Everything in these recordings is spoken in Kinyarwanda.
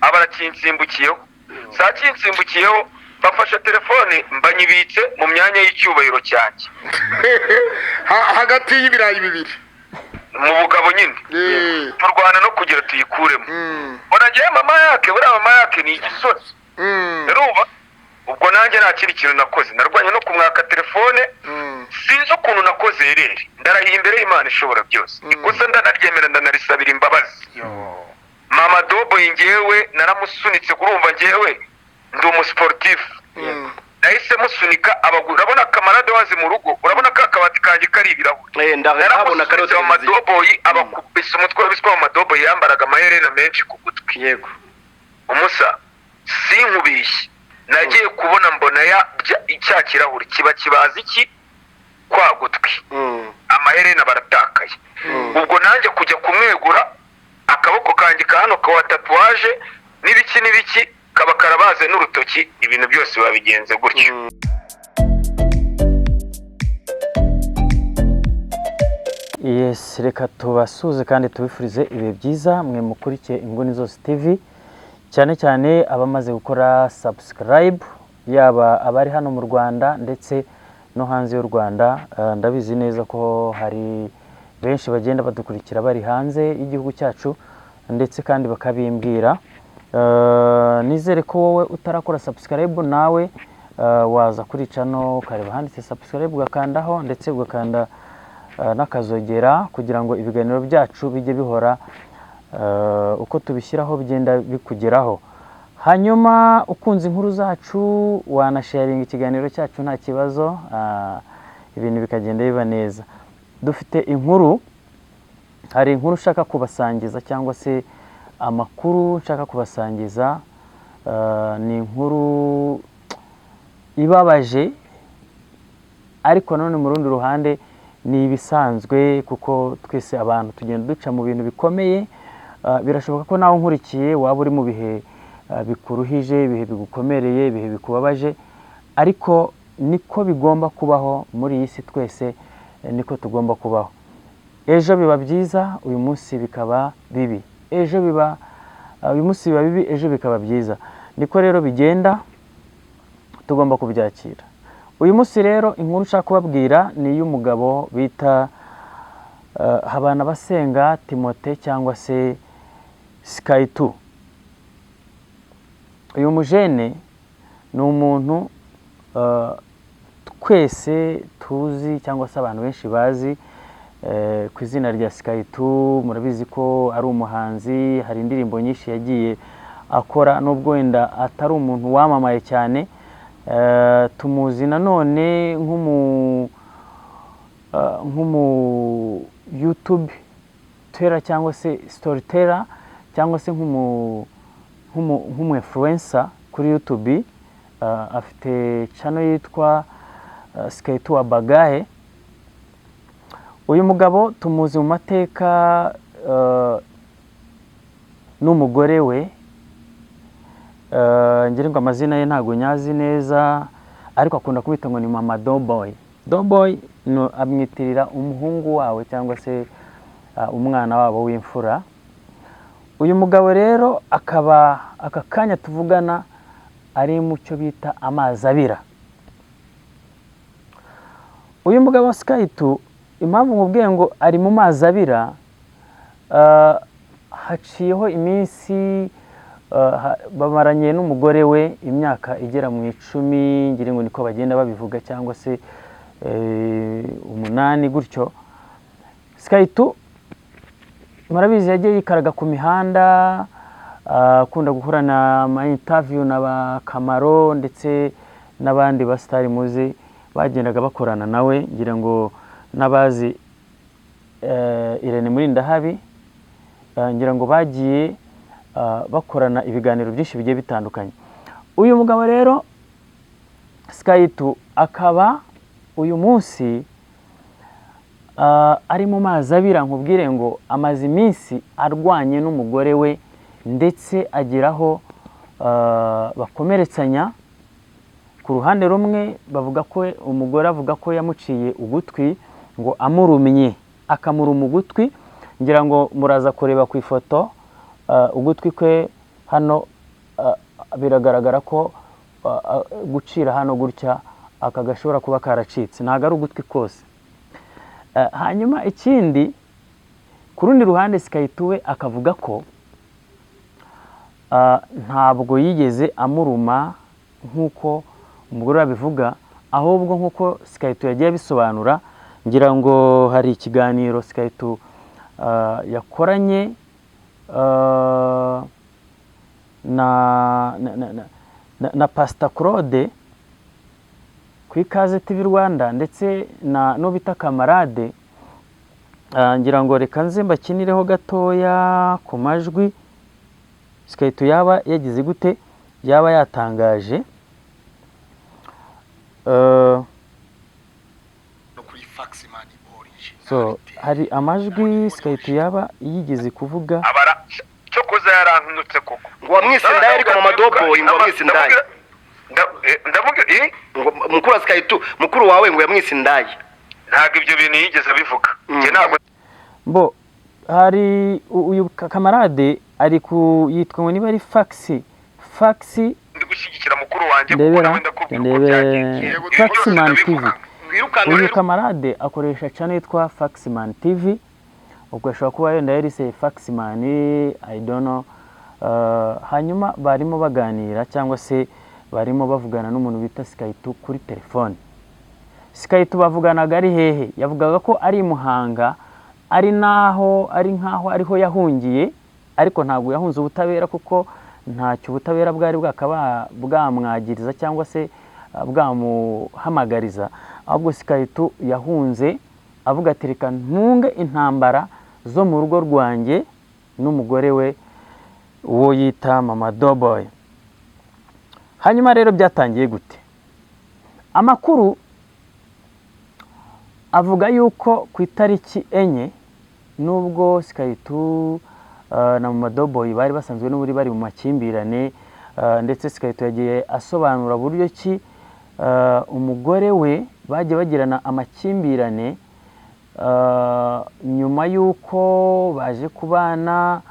abarakinsimbukiyeho saa kinsimbukiyeho bafashe telefone mbanyibitse mu myanya y'icyubahiro cyanjye hagati y'ibirayi bibiri mu bugabo nyine turwana no kugira tuyikuremo ngiye mama yake buriya mama yake ni igisozi urumva ubwo nanjye nta kindi kintu nakoze narwanye no kumwaka telefone sinzi ukuntu nakoze rero ndarahiye imbere y'Imana ishobora byose ikosa ndanaryemera ndanarisabira imbabazi mama dobo ngewe naramusunitse kurumva ngewe ndi umusportif nahise musunika abagura urabona kamarade wazi mu rugo urabona ka kabati kanjye kari ibirahuri ndabona karote mu madoboyi abakubise umutwe wabiswa mu madoboyi yambaraga amaherena menshi ku gutwi yego umusa sinkubishye nagiye kubona mbona ya icya kirahuri kiba kibaza iki kwa gutwi amaherena baratakaye ubwo nanjye kujya kumwegura akaboko kanjye kahano kawa tatuwaje n'ibiki kaba karabaze n'urutoki ibintu byose babigenze gutyo Yes, reka tubasuze kandi tubifurize ibihe byiza mwe mukurikiye Inguni Zose TV cyane cyane abamaze gukora subscribe yaba abari hano mu Rwanda ndetse no hanze y'u Rwanda. Ndabizi neza ko hari benshi bagenda badukurikira bari hanze y'igihugu cyacu ndetse kandi bakabimbwira. Nizere ko wowe utarakora subscribe nawe waza kuri channel ukareba handitse subscribe ugakandaho ndetse ugakanda nakazogera kugira ngo ibiganiro byacu bijye bihora uko tubishyiraho bigenda bikugeraho. Hanyuma ukunze inkuru zacu wanasharinga ikiganiro cyacu nta kibazo, ibintu bikagenda biba neza. Dufite inkuru, hari inkuru ushaka kubasangiza cyangwa se amakuru nshaka kubasangiza. Ni inkuru ibabaje ariko none mu rundi ruhande ni ibisanzwe kuko twese abantu tugenda duca mu bintu bikomeye. Birashoboka ko nawe nkurikiye waba uri mu bihe bikuruhije, ibihe bigukomereye, ibihe bikubabaje, ariko niko bigomba kubaho muri iyi si, twese niko tugomba kubaho. Ejo biba byiza, uyu munsi bikaba bibi. Uyu munsi biba bibi, ejo bikaba byiza. Niko rero bigenda, tugomba kubyakira. Uyu munsi rero inkuru nshaka kubabwira ni y'umugabo bita Habanabasenga Timote cyangwa se Sky 2. Uyu mujene ni umuntu twese tuzi cyangwa se abantu benshi bazi ku izina rya Sky 2. Murabizi ko ari umuhanzi, hari indirimbo nyinshi yagiye akora nubwo wenda atari umuntu wamamaye cyane. Tumuzi nanone nk'umu YouTube teller cyangwa se storyteller cyangwa se nk'umu influencer kuri YouTube. Afite channel yitwa Sky 2 Abagahe. Uyu mugabo tumuzi mu mateka n'umugore we, ngiringo amazina ye ntago nyazi neza ariko akunda kubita ngo ni Mama Doboy. Doboy no amwitirira umuhungu wawe cyangwa se umwana wabo w'imfura. Uyu mugabo rero akaba aka kanya tuvugana ari mu cyo bita amazi abira. Uyu mugabo Sky 2 impamvu nkubwiye ngo ari mu mazi abira, haciyeho iminsi bamaranye n'umugore we imyaka igera mu 10, ngiringo niko bagenda babivuga cyangwa se 8 gutyo. Sky 2 murabizi yagiye yikaraga ku mihanda, akunda guhurana ama interview n'aba Kamaro ndetse n'abandi ba star muzi bagendaga bakorana nawe. Ngira ngo nabazi Irene Murindahabi, ngira ngo bagiye bakorana ibiganiro byinshi bigiye bitandukanye. Uyu mugabo rero Sky 2 akaba uyu munsi ari mu mazi abira. Nkubwire ngo amaze iminsi arwanye n'umugore we ndetse ageraho bakomeretsanya. Ku ruhande rumwe bavuga ko umugore avuga ko yamuciye ugutwi ngo amurumye, akamuruma ugutwi. Ngira ngo muraza kureba ku ifoto ugutwi kwe hano biragaragara ko gucira hano gutya aka gashobora kuba karacitse, ntago ari ugutwi kose. Hanyuma ikindi ku rundi ruhande Sikayituwe akavuga ko ntabwo yigeze amuruma nk'uko umugore abivuga, ahubwo nk'uko Sikayituwe yagiye abisobanura. Ngira ngo hari ikiganiro Sikayituwe yakoranye na Pastor Claude ku Ikaze TV Rwanda ndetse no bita Kamarade. Ngira ngo reka nze mbakinireho gatoya ku majwi Sikayituwe yaba yagize gute, yaba yatangaje. So hari amajwi Sikayituwe yaba yigeze kuvuga cyo kuza yarantunutse koko ngo wamwise ndaye ariko mu madoboyi ngo wamwise ndaye ndavuga ngo mukuru wa Sikayituwe mukuru wawe ngo yamwise ndaye. Ntabwo ibyo bintu yigeze bivuga. Nge ntabwo bo hari uyu Kamarade ari yitwa ngo niba ari fax ndi gushyigikira mukuru wanjye ndebera ndebe Faxman TV. Uyu Kamarade akoresha channel yitwa Faxman TV, ubwo ashobora kuba yenda yarise Faxman, I don't know. Hanyuma barimo baganira cyangwa se barimo bavugana n'umuntu bita Sikayituwe kuri telefone. Sikayituwe bavuganaga ari hehe? Yavugaga ko ari Muhanga, ari nkaho ariho yahungiye, ariko ntabwo yahunze ubutabera kuko ntacyo ubutabera bwari bwakaba bwamwagiriza cyangwa se bwamuhamagariza. Ahubwo Sikayituwe yahunze avuga ati reka ntunge intambara zo mu rugo rwanjye n'umugore we uwo yita Mama Doughboy. Hanyuma rero byatangiye gute? Amakuru avuga yuko ku itariki 4 nubwo Sikayituwe na Mama Doughboy bari basanzwe n'uburi bari mu makimbirane, ndetse Sikayituwe yagiye asobanura buryo ki umugore we bagiye bagirana amakimbirane nyuma yuko baje kubana.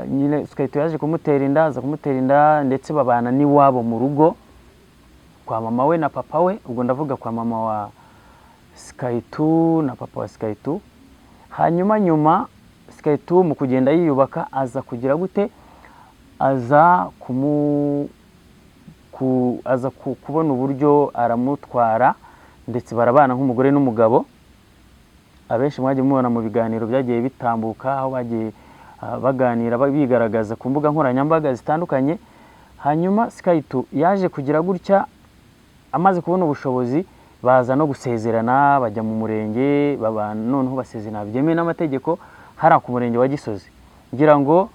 Nyine Sikayituwe yaje kumutera inda, ndetse babana n'iwabo mu rugo kwa mama we na papa we. Ubwo ndavuga kwa mama wa Sikayituwe na papa wa Sikayituwe. Hanyuma nyuma Sikayituwe mu kugenda yiyubaka aza kugira gute, aza kubona uburyo aramutwara, ndetse barabana nk'umugore n'umugabo. Abenshi mwagiye mubona mu biganiro byagiye bitambuka aho bagiye baganira bigaragaza ku mbuga nkoranyambaga zitandukanye. Hanyuma Sikayituwe yaje kugira gutya, amaze kubona ubushobozi baza no gusezerana, bajya mu murenge babana, noneho basezerana byemewe n'amategeko hari ku murenge wa Gisozi. Ngira ngo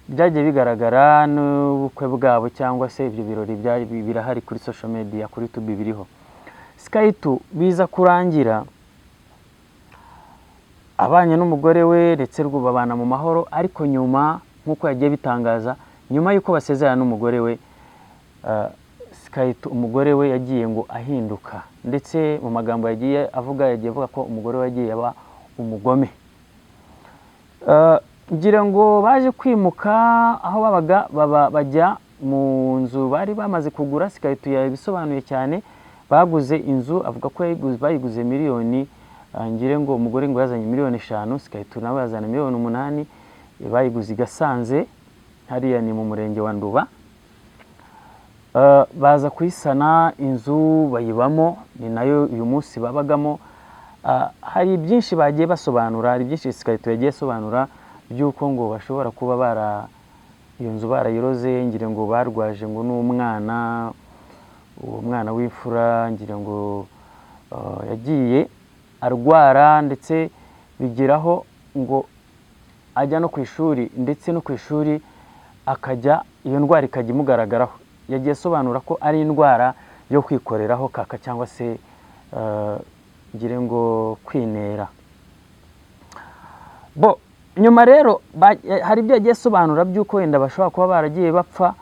byagiye bigaragara n'ubukwe bwabo cyangwa se ibyo birori birahari kuri social media, kuri YouTube biriho. Sikayituwe biza kurangira abanye n'umugore we ndetse rwo babana mu mahoro, ariko nyuma nk'uko yagiye bitangaza, nyuma yuko basezerana n'umugore we, Sikayituwe umugore we yagiye ngo ahinduka, ndetse mu magambo yagiye avuga ko umugore we yagiye aba umugome. Ngira ngo baje kwimuka aho babaga bajya mu nzu bari bamaze kugura. Sikayituwe yabisobanuye cyane, baguze inzu, avuga ko bayiguze miliyoni, ngire ngo umugore ngo yazanye miliyoni 5, Sikayituwe nawe yazana miliyoni 8, bayiguze Gasanze hariya ni mu murenge wa Nduba. Baza kuyisana inzu bayibamo, ni nayo uyu munsi babagamo. Hari byinshi bagiye basobanura, hari byinshi Sikayituwe yagiye asobanura byuko ngo bashobora kuba iyo nzu barayiroze, ngire ngo barwaje ngo n'umwana, uwo mwana w'imfura ngira ngo yagiye arwara, ndetse bigeraho ngo ajya no ku ishuri, ndetse no ku ishuri iyo ndwara ikajya imugaragaraho. Yagiye asobanura ko ari indwara yo kwikoreraho kaka cyangwa se ngire ngo kwinera. Nyuma rero hari ibyo yagiye asobanura by'uko wenda bashobora kuba baragiye bapfa,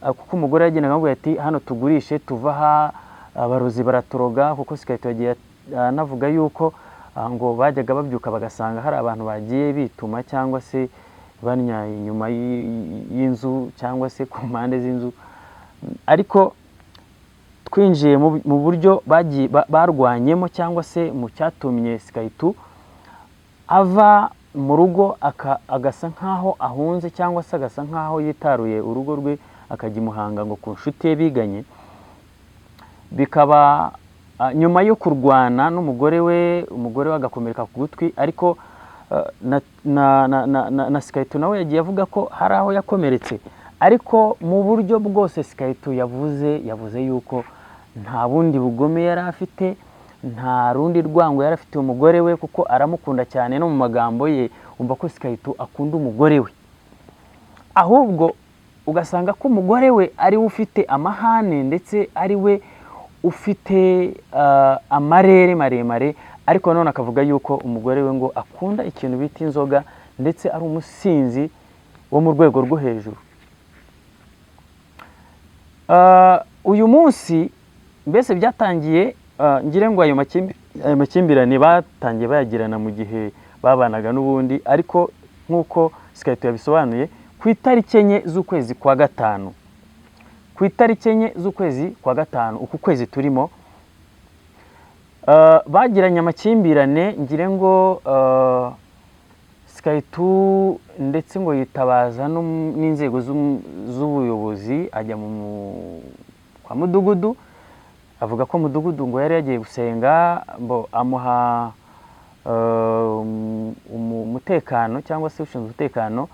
kuko umugore yagendaga avuga ati hano tugurishe tuva aha, abarozi baraturoga. Kuko Sikayituwe yagiye anavuga yuko ngo bajyaga babyuka bagasanga hari abantu bagiye bituma cyangwa se banya inyuma y'inzu cyangwa se ku mpande z'inzu, ariko twinjiye mu buryo barwanyemo cyangwa se mu cyatumye Skaitu ava mu rugo agasa nkaho ahunze cyangwa se agasa nkaho yitaruye urugo rwe akajya i Muhanga ngo ku nshuti ye biganye, bikaba nyuma yo kurwana n'umugore we agakomereka ku gutwi, ariko na Skaitu nawe yagiye avuga ko hari aho yakomeretse, ariko mu buryo bwose Skaitu yavuze yuko nta bundi bugome yari afite, nta rundi rwango yari afite umugore we, kuko aramukunda cyane, no mu magambo ye umva ko Skaitu akunda umugore we, ahubwo ugasanga ko umugore we ari we ufite amahane ndetse ari we ufite amarere maremare, ariko none akavuga yuko umugore we ngo akunda ikintu bita inzoga ndetse ari umusinzi wo mu rwego rwo hejuru. Uyu munsi mbese byatangiye ngire ngo ayo makimbirane batangiye bayagirana mu gihe babanaga n'ubundi, ariko nk'uko Skaitu yabisobanuye ku itariki 4 z'ukwezi kwa gatanu, ku itariki 4 z'ukwezi kwa gatanu uku kwezi turimo, bagiranye amakimbirane ngire ngo Skaitu ndetse ngo yitabaza n'inzego z'ubuyobozi, ajya kwa mudugudu, avuga ko mudugudu ngo yari yagiye gusenga, amuha umutekano cyangwa se ushinzwe umutekano,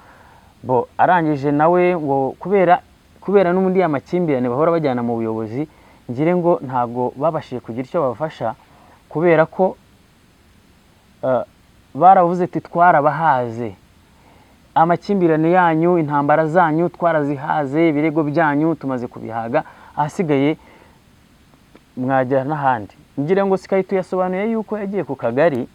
arangije nawe ngo kubera n'ubundi amakimbirane bahora bajyana mu buyobozi, ngire ngo ntago babashije kugira icyo babafasha, kubera ko baravuze ati twarabahaze, amakimbirane yanyu, intambara zanyu twarazihaze, ibirego byanyu tumaze kubihaga, ahasigaye mwajya n'ahandi. Ngire ngo Skaitu yasobanuye yuko yagiye ku kagari,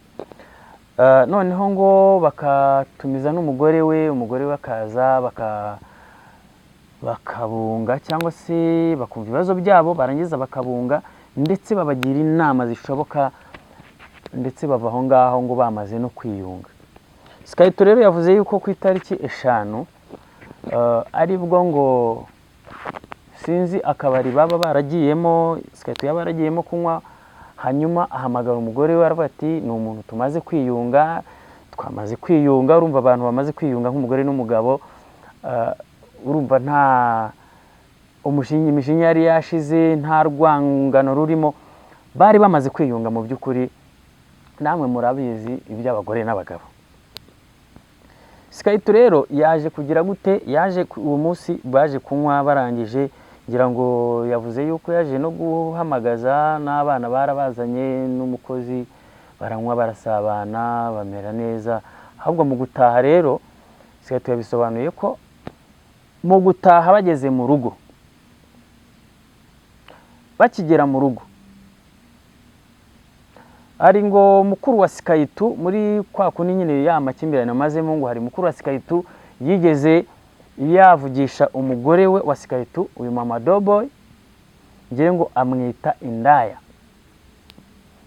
noneho ngo bakatumiza n'umugore we akaza bakabunga cyangwa se bakumva ibibazo byabo, barangiza bakabunga ndetse babagira inama zishoboka, ndetse bava aho ngaho ngo bamaze no kwiyunga. Skaitu rero yavuze yuko ku itariki 5 aribwo ngo sinzi akabari baba baragiyemo, Skaitu yaba yaragiyemo kunywa, hanyuma ahamagara umugore we aravuga ati ni umuntu tumaze kwiyunga, twamaze kwiyunga. Urumva abantu bamaze kwiyunga nk'umugore n'umugabo, urumva nta imishinya yari yashize, nta rwangano rurimo, bari bamaze kwiyunga mu by'ukuri. Namwe murabizi iby'abagore n'abagabo. Skaitu rero yaje kugira gute? Yaje uwo munsi baje kunywa, barangije ngira ngo yavuze yuko yaje no guhamagaza n'abana barabazanye n'umukozi, baranywa barasabana bamera neza. Ahubwo mu gutaha rero Skaitu yabisobanuye ko mu gutaha bageze mu rugo, bakigera mu rugo, ari ngo mukuru wa Skaitu muri kwa kundi nyine ya makimbirane amazemo, ngo hari mukuru wa Skaitu yigeze yavugisha umugore we wa Skaitu, uyu Mama Doughboy, ngire ngo amwita indaya.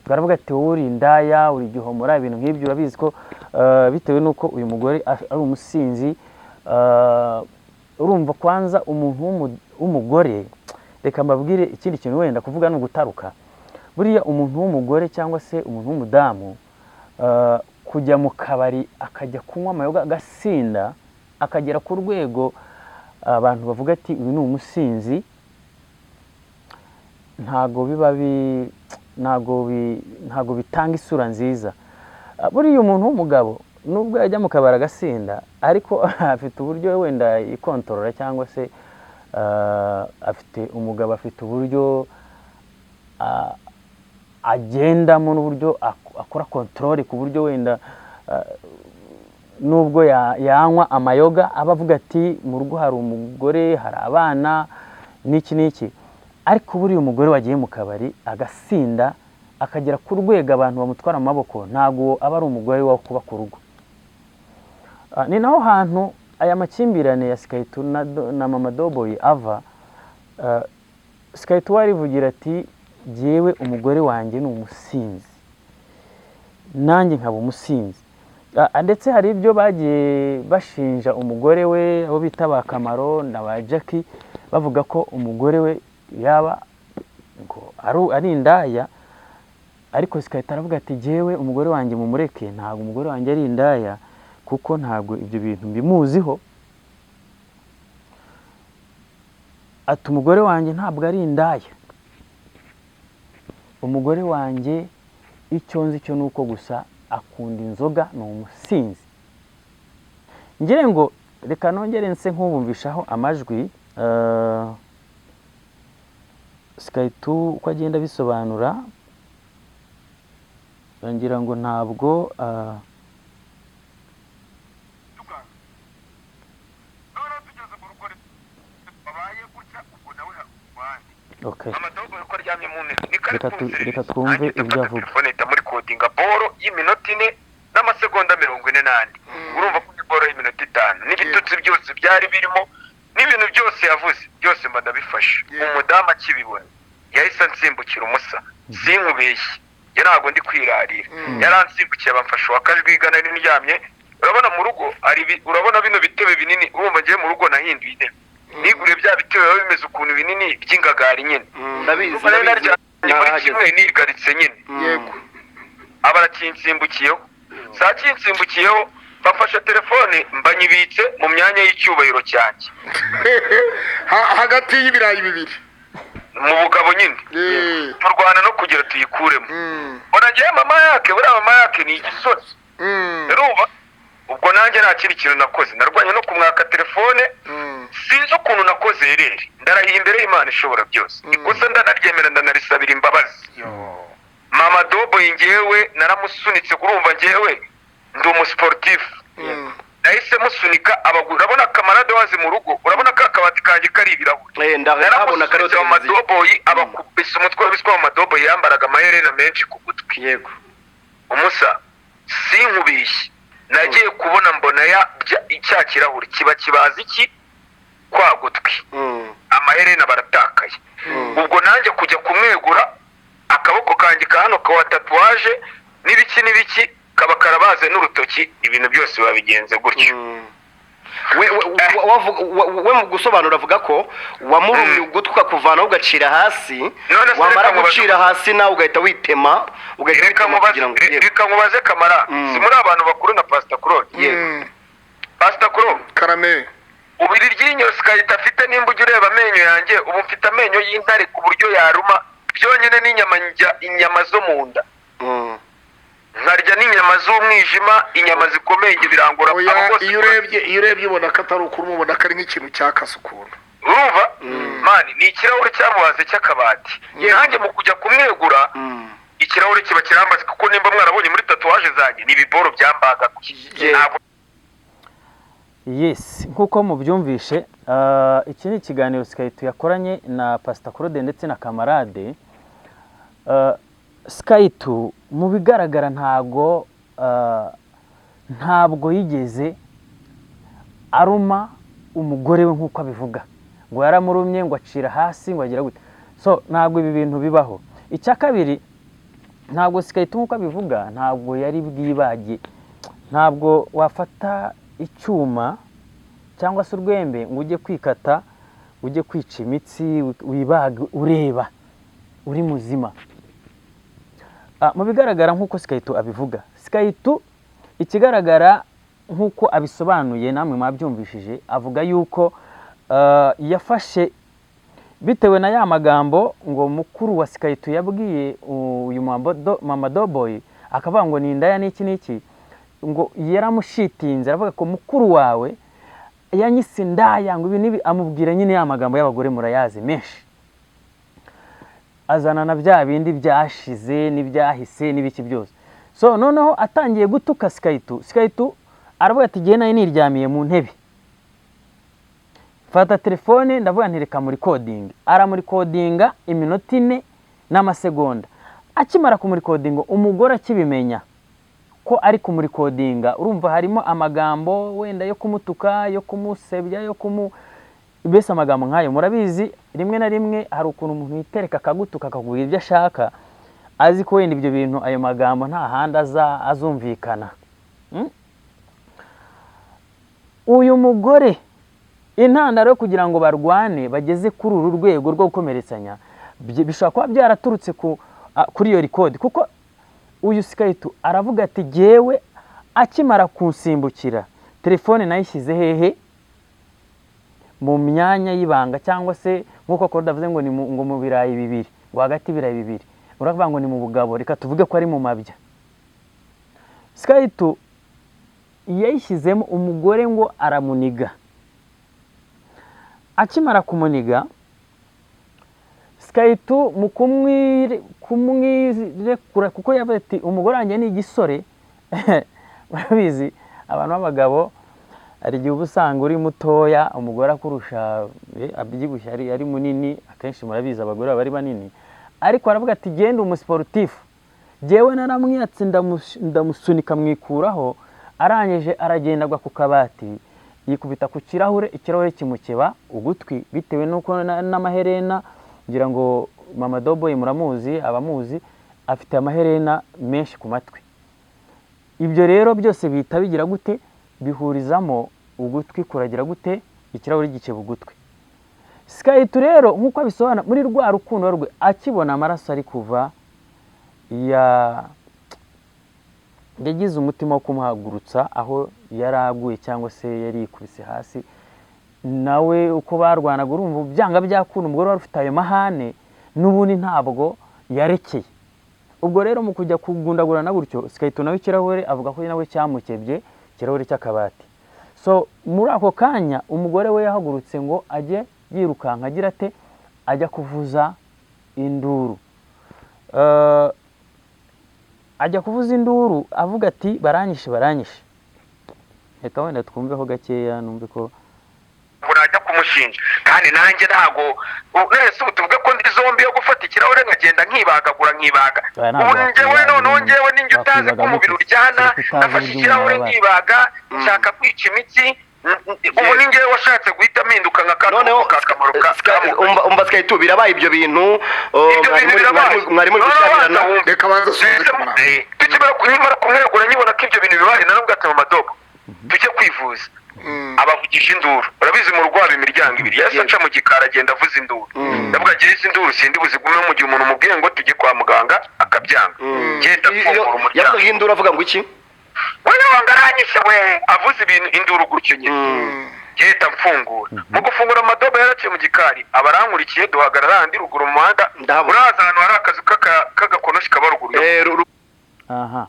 Baravuga ati wowe uri indaya, uri gihomora, ibintu nk'ibyo. Urabizi ko bitewe nuko uyu mugore ari umusinzi. Urumva kwanza umuntu w'umugore, reka mbabwire ikindi kintu wenda kuvuga no gutaruka. Buriya umuntu w'umugore cyangwa se umuntu w'umudamu kujya mu kabari akajya kunywa amayoga agasinda, akagera ku rwego abantu bavuga ati uyu ni umusinzi, ntago bitanga isura nziza. Buriya umuntu w'umugabo nubwo yajya mu kabari agasinda, ariko afite uburyo wenda ikontorora, cyangwa se umugabo afite uburyo agendamo, n'uburyo akora control, ku buryo wenda nubwo yanywa amayoga aba avuga ati mu rugo hari umugore, hari abana, n'iki, ariko buriya umugore wagiye mu kabari agasinda akagera ku rwego abantu bamutwara amaboko, ntago aba ari umugore wo kuba ku rugo. Ni naho hantu aya makimbirane ya Skaitu na Mama Doughboy ava. Skaitu warivugira ati jewe umugore wanjye ni umusinzi, nanjye nkaba umusinzi. ndetse hari ibyo bagiye bashinja umugore we abo bita ba Kamaro na ba Jackie bavuga ko umugore we yaba ngo ari indaya, ariko Skyto aravuga ati jewe umugore wanjye mumureke, ntabwo umugore wanjye ari indaya kuko ntabwo ibyo bintu mbimuziho. Ati umugore wanjye ntabwo ari indaya, umugore wanjye icyo nzi cyo nuko gusa akunda inzoga, ni umusinzi. Ngire ngo reka nongere nse nk'ubumvishaho amajwi Skyto uko agenda bisobanura, ngira ngo ntabwo okay. Reka twumve ibyo avuga. Telefone ita muri kodinga boro y'iminota 4 n'amasegonda 48. Urumva ko boro y'iminota 5 n'ibitutsi byose byari birimo n'ibintu byose yavuze byose mba ndabifashe. Umudamu akibibona yahise ansimbukira umusa, sinkubeshye, yarago ndi kwirarira, yaransimbukiye bamfasha wakajwigana n'iryamye. Urabona mu rugo urabona bino bitebe binini, urumva ngiye mu rugo nahinduye intebe, nigure bya bitebe biba bimeze ukuntu binini by'ingagari nyine, ndabizi kimwe nigaritse nyine. Yego abarakinsimbukiyeho, saa kinsimbukiyeho bafashe telefone mbanyibitse mu myanya y'icyubahiro cyanjye hagati y'ibirayi bibiri mu bugabo nyine, turwana no kugira tuyikuremo. Onagiye mama yake, buriya mama yake ni igisozi. Urumva ubwo nanjye nta kindi kintu nakoze, narwanye no kumwaka telefone, sinzi ukuntu nakoze herere, ndarahiye imbere y'Imana ishobora byose, ikosa ndanaryemera ndanarisabira imbabazi. Mama Dobo ngewe naramusunitse, kurumva ngewe ndi umusportif, nahise musunika abagura. Urabona kamarade wazi mu rugo, urabona ka kabati kanjye kari ibirahuri, ndabona karose Mama Dobo abakubise umutwe w'ibiswa. Mama Dobo yambaraga amaherena menshi ku gutwi. Yego umusa sinkubishye, nagiye kubona mbona icya kirahuri kiba kibaza iki kwa gutwi, amaherena baratakaye. Ubwo nanjye kujya kumwegura, akaboko kanjye ka hano ka tatuwaje n'ibiki kaba karabaze n'urutoki, ibintu byose babigenze gutyo. we mu gusobanura avuga ko wamurumye ugutwi ukakuvana ugacira hasi, wamara gucira hasi nawe ugahita witema, reka nkubaze Kamara, si muri abantu bakuru na Pastor Claude? Yego Pastor Claude karame, ubiri ryinyo Skyto afite, nimba ujya ureba amenyo yanjye, ubu mfite amenyo y'intare ku buryo yaruma byonyine n'inyama zo mu nda, nkarya n'inyama z'umwijima, inyama zikomeye birangura. Iyo urebye ubona ko atari ukuri, ubona ko ari nk'ikintu cyakase ukuntu. Urumva mani, ni ikirahure cyamubaze cy'akabati. Nanjye mu kujya kumwegura, ikirahure kiba kirambaze, kuko nimba mwarabonye muri tatuwaje zanjye ni ibiboro byambaga. Yes, nkuko mubyumvishe, iki ni ikiganiro Skyto yakoranye na Pastor Claude ndetse na Kamarade. Skyto mu bigaragara ntabwo yigeze aruma umugore we nkuko abivuga, ngo yaramurumye ngo acira hasi ngo agira gute. So ntabwo ibi bintu bibaho. Icya kabiri, ntabwo Skyto nkuko abivuga, ntabwo yari bwibage, ntabwo wafata icyuma cyangwa se urwembe ngo ujye kwikata, ujye kwica imitsi, wibaga ureba uri muzima. Mu bigaragara nkuko Skyto abivuga, Skyto ikigaragara nkuko abisobanuye namwe mwabyumvishije, avuga yuko yafashe bitewe na ya magambo ngo mukuru wa Skyto yabwiye uyu Mama Doboy, akavuga ngo ni indaya n'iki ngo yaramushitinze, aravuga ko mukuru wawe yanyise indaya, ngo ibi nibi, amubwira nyine ya magambo y'abagore murayazi menshi, azana na bya bindi byashize n'ibyahise n'ibiki byose. So noneho atangiye gutuka Skyto aravuga ati giye nayo niryamiye mu ntebe, fata telefone ndavuga ntireka muri coding. Muri coding iminota 4 n'amasegonda. Akimara kumuri coding, umugore akibimenya ko ari kumuri coding, urumva harimo amagambo wenda yo kumutuka, yo kumusebya, yo bese amagambo nkayo. Murabizi rimwe na rimwe hari ukuntu umuntu yitereka akagutuka akaguha ibyo ashaka, azi ko wenda ibyo bintu ayo magambo nta handi azumvikana. uyu mugore intandaro kugira ngo barwane bageze kuri uru rwego rwo gukomeretsanya bishobora kuba byaraturutse kuri iyo record, kuko uyu Skaitu aravuga ati jewe akimara kunsimbukira telefone nayishyize hehe mu myanya y'ibanga, cyangwa se nkuko Korda avuze ngo ni ngo mu birayi bibiri, ngo hagati birayi bibiri, uravuga ngo ni mu bugabo, reka tuvuge ko ari mu mabya. Skaitu yayishyizemo umugore ngo aramuniga. Akimara kumuniga, Skaitu mu kumwirekura kuko yavuze ati umugore wanjye ni igisore. Murabizi abantu b'abagabo ari gihe ubusanga uri mutoya umugore akurusha abyibushye ari munini, akenshi murabizi abagore bari banini, ariko aravuga ati genda umusportifu. Jewe naramwiyatse ndamusunika mwikuraho, arangije aragenda agwa ku kabati yikubita ku kirahure, ikirahure kimukeba ugutwi bitewe nuko n'amaherena, ngira ngo Mama Doboy muramuzi, abamuzi afite amaherena menshi ku matwi. Ibyo rero byose bihita bigira gute, bihurizamo ugutwi kuragira gute, ikirahure gikeba ugutwi. Skaitu rero nkuko abisobanura muri rwa rukundo rwe, akibona amaraso ari kuva yagize umutima wo kumuhagurutsa aho yaraguye cyangwa se yari ikubise hasi. Nawe uko barwanaga urumva byanga byakunda, umugore wari ufite ayo mahane n'ubundi ntabwo yarekeye. Ubwo rero mu kujya kugundagurana gutyo, Skaitu nawe ikirahure avuga ko nawe cyamukebye, ikirahure cy'akabati. So muri ako kanya umugore we yahagurutse ngo ajye yirukanka agira ate, ajya kuvuza induru. Ajya kuvuza induru avuga ati baranyishe. Reka wenda twumveho gakeya numve ko urajya kumushinja, kandi nanjye ntago nese utuvuge ko ndi zombi yo gufata ikirahure nkagenda nkibagagura nkibaga. Ubu njyewe noneho njyewe ninjye utazi ko umubiri uryana, nafashe ikirahure nkibaga nshaka kwica imitsi. Ubu ni njyewe washatse guhita mpinduka nka noneho umva Skaitu birabaye ibyo bintu mwari muri gushabirana. Reka banza tukimara kumwegura nyibona ko ibyo bintu bibaye, narubwo ati Mama Dobo tujye kwivuza. Abavugisha induru, urabizi mu rwabo imiryango ibiri, yase aca mu gikara agenda avuza induru. Ndavuga agira izi induru sindi buzigume mu gihe umuntu umubwiye ngo tujye kwa muganga akabyanga. Genda fungura umuryango. Yavuga induru avuga ngo iki? Wewe wangaranyishe we, avuze ibintu induru gutyo nyine. Genda mfungura. Mu gufungura Mama Dobo yaraciye mu gikari, abarankurikiye duhagarara handi ruguru mu muhanda. Uraza ahantu hari akazu k'agakonoshi kaba ruguru. Aha.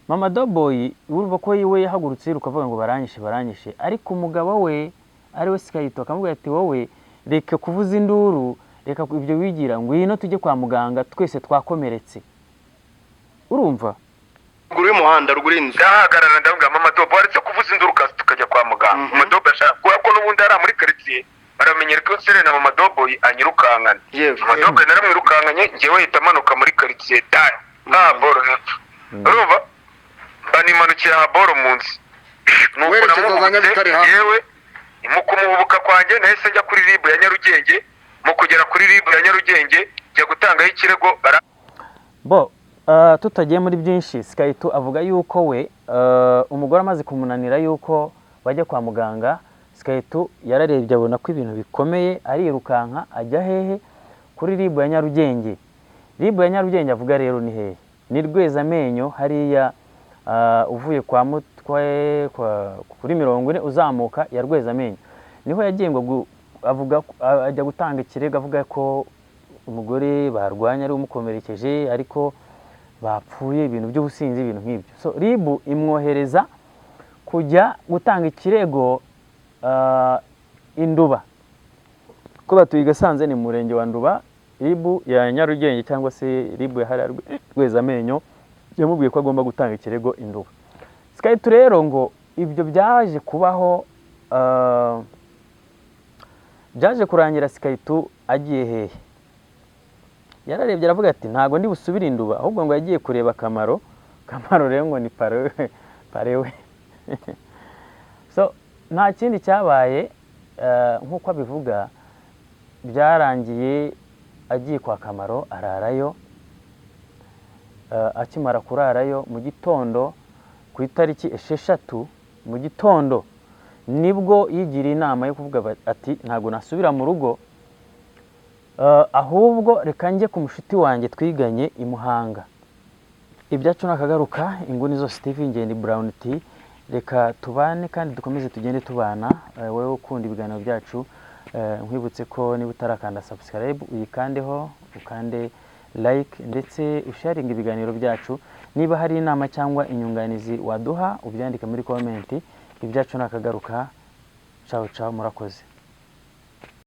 Mama Doboy urumva ko yiwe yahagurutse rukavuga ngo baranyishe, ariko umugabo we ari we Skaitu akamubwira ati wowe reka kuvuza induru, reka ibyo wigira, ngwino tujye kwa muganga twese twakomeretse. Urumva ruguru y'umuhanda ruguru inzu ndahagarara ndavuga Mama Dobo aretse kuvuza induru kazi tukajya kwa muganga. Mama Dobo ashaka ko n'ubundi ari muri quartier baramenyera ko Serena Mama Doboy anyirukankana. Mama Dobo naramwirukankanye njyewe hita manuka muri quartier boro hepfo. Urumva banimanukira haboro munsi. Werekeza za Nyabitare ha. Yewe mu kumuhubuka kwanjye nahise njya kuri RIB ya Nyarugenge. Mu kugera kuri RIB ya Nyarugenge njya gutangaho ikirego. Tutagiye muri byinshi, Skaitu avuga yuko we umugore amaze kumunanira yuko bajya kwa muganga. Skaitu yararebye abona ko ibintu bikomeye, arirukanka ajya hehe, kuri RIB ya Nyarugenge. RIB ya Nyarugenge avuga rero ni hehe, ni Rwezamenyo hariya uvuye kwa Mutwe kuri 40 uzamuka ya Rwezamenyo. Niho yagiye ngo avuga ajya gutanga ikirego avuga ko umugore barwanya ari umukomerekeje, ariko bapfuye ibintu by'ubusinzi ibintu nk'ibyo. So RIB imwohereza kujya gutanga ikirego Induba, ko batuye Gasanze ni murenge wa Nduba. RIB ya Nyarugenge cyangwa se RIB ya hariya Rwezamenyo yamubwiye ko agomba gutanga ikirego Induba. Skaitu rero ngo ibyo byaje kubaho, byaje kurangira Skaitu agiye hehe, yararebye aravuga ati ntago ndi busubire Induba, ahubwo ngo yagiye kureba Kamaro rero ngo ni parewe. So nta kindi cyabaye, nkuko abivuga byarangiye agiye kwa Kamaro ararayo. Akimara kurarayo mu gitondo ku itariki 6 mu gitondo nibwo yigiriye inama yo kuvuga ati ntabwo nasubira mu rugo, ahubwo reka njye ku mushuti wanjye twiganye i Muhanga. Ibyacu nakagaruka, Inguni Zose TV, Ngende Brown T, reka tubane kandi dukomeze tugende tubana. Wowe ukunda ibiganiro byacu, nkwibutse ko niba utarakanda subscribe uyikandeho, ukande like ndetse usharinga ibiganiro byacu. Niba hari inama cyangwa inyunganizi waduha ubyandika muri comment. Ibyacu nakagaruka. Ciao ciao, murakoze.